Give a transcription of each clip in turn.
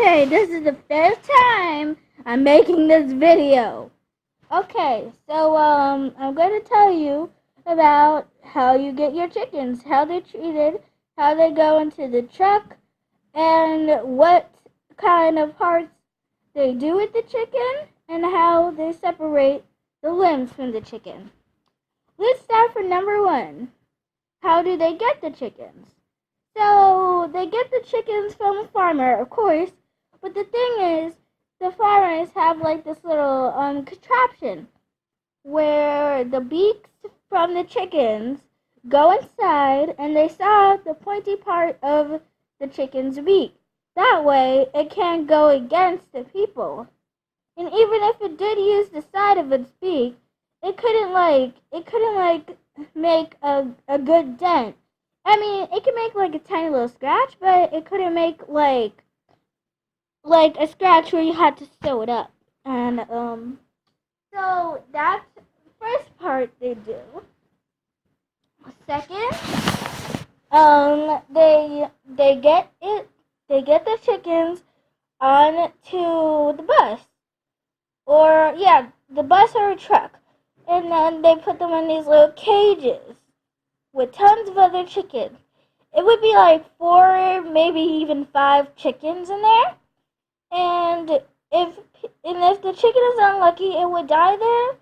Okay, this is the fifth time I'm making this video. Okay, so I'm going to tell you about how you get your chickens, how they're treated, how they go into the truck, and what kind of parts they do with the chicken, and how they separate the limbs from the chicken. Let's start from number one. How do they get the chickens? So they get the chickens from a farmer, of course, but the thing is, the farmers have like this little contraption where the beaks from the chickens go inside and they saw the pointy part of the chicken's beak. That way it can't go against the people. And even if it did use the side of its beak, it couldn't make a good dent. I mean, it could make like a tiny little scratch, but it couldn't make like a scratch where you had to sew it up. And so that's the first part they do. Second, they get the chickens onto the bus, or the bus or a truck, and then they put them in these little cages with tons of other chickens. It would be like 4, maybe even 5 chickens in there. And if the chicken is unlucky, it would die there.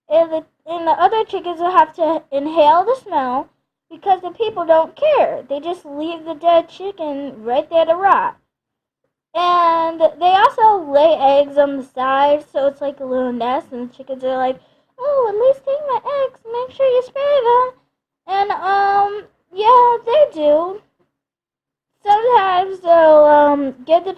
And the other chickens will have to inhale the smell because the people don't care. They just leave the dead chicken right there to rot. And they also lay eggs on the side, so it's like a little nest, and the chickens are like, "Oh, at least take my eggs. Make sure you spare them." And they do. Sometimes they'll give the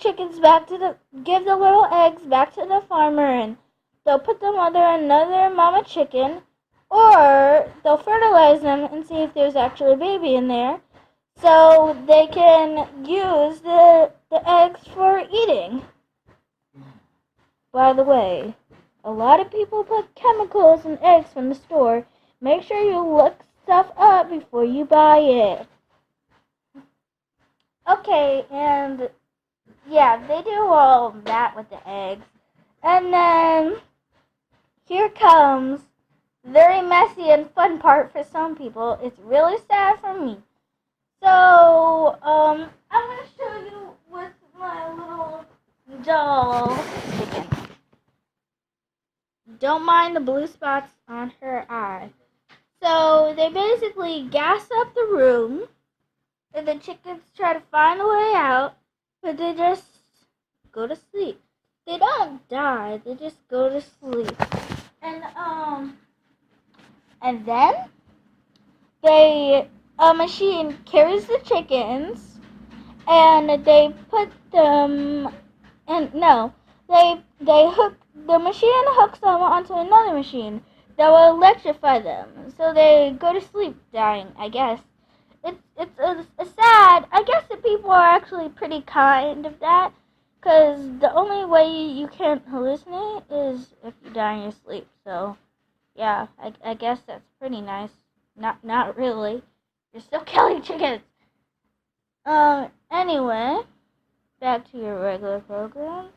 little eggs back to the farmer, and they'll put them under another mama chicken, or they'll fertilize them and see if there's actually a baby in there, so they can use the eggs for eating. By the way, a lot of people put chemicals in eggs from the store. Make sure you look stuff up before you buy it. Okay, and they do all of that with the eggs. And then here comes the very messy and fun part for some people. It's really sad for me. So, I'm going to show you with my little doll chicken. Don't mind the blue spots on her eye. So, they basically gas up the room, and the chickens try to find a way out, but they just go to sleep. They don't die, they just go to sleep. And then a machine carries the chickens, and they put them, the machine hooks them onto another machine that will electrify them, so they go to sleep dying, I guess. It's sad. I guess the people are actually pretty kind of that, because the only way you can't hallucinate is if you die in your sleep. So, yeah, I guess that's pretty nice. Not really. You're still killing chickens. Anyway, back to your regular program.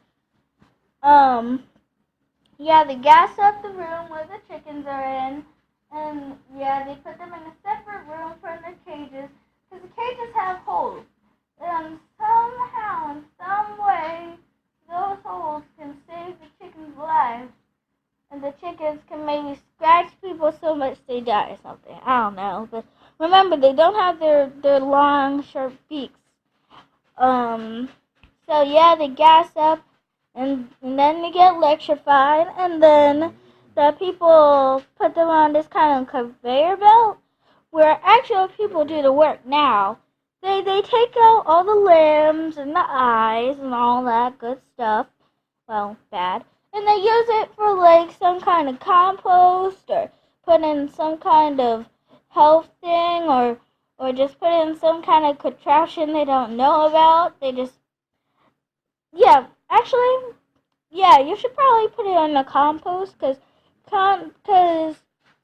They gas up the room where the chickens are in, and they put them in a separate room from the cages, because the cages have holes. And somehow, in some way, those holes can save the chickens' lives. And the chickens can maybe scratch people so much they die or something. I don't know. But remember, they don't have their long, sharp beaks. They gas up, and then they get electrified, and then the people put them on this kind of conveyor belt where actual people do the work now. They take out all the limbs and the eyes and all that good stuff. Well, bad. And they use it for like some kind of compost, or put in some kind of health thing, or just put in some kind of contraption they don't know about. They just, you should probably put it in the compost, because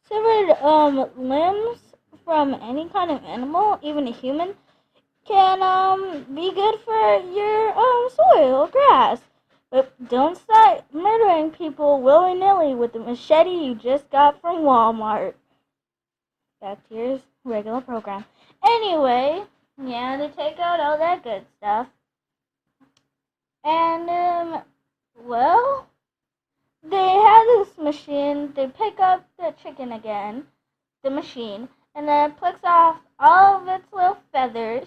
severed limbs from any kind of animal, even a human, can be good for your soil. fast. But don't start murdering people willy-nilly with the machete you just got from Walmart. Back to your regular program. Anyway, yeah, they take out all that good stuff. And, well, they have this machine. They pick up the chicken again, the machine, and then it plucks off all of its little feathers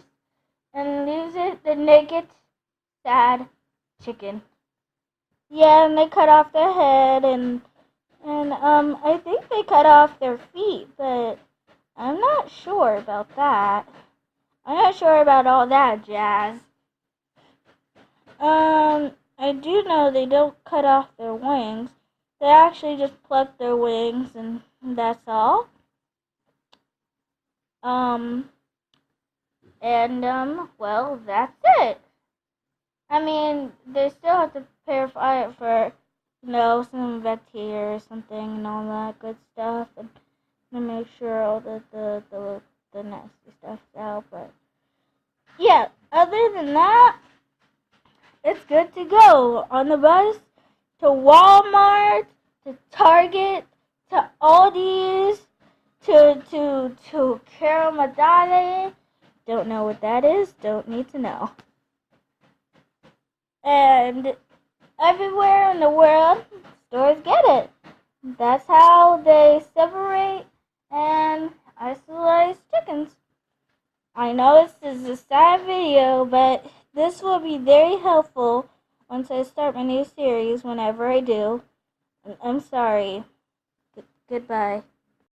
and leaves it the naked, sad chicken. Yeah, and they cut off their head and I think they cut off their feet, but I'm not sure about that. I'm not sure about all that jazz. I do know they don't cut off their wings. They actually just pluck their wings and that's all. Well, that's it. I mean, they still have to purify it for, some bacteria or something and all that good stuff, and to make sure all the nasty stuff's out. But yeah, other than that, it's good to go on the bus to Walmart, to Target, to Aldi's, to Caramadale. Don't know what that is. Don't need to know. And everywhere in the world, stores get it. That's how they separate and isolate chickens. I know this is a sad video, but this will be very helpful once I start my new series, whenever I do. I'm sorry. Goodbye.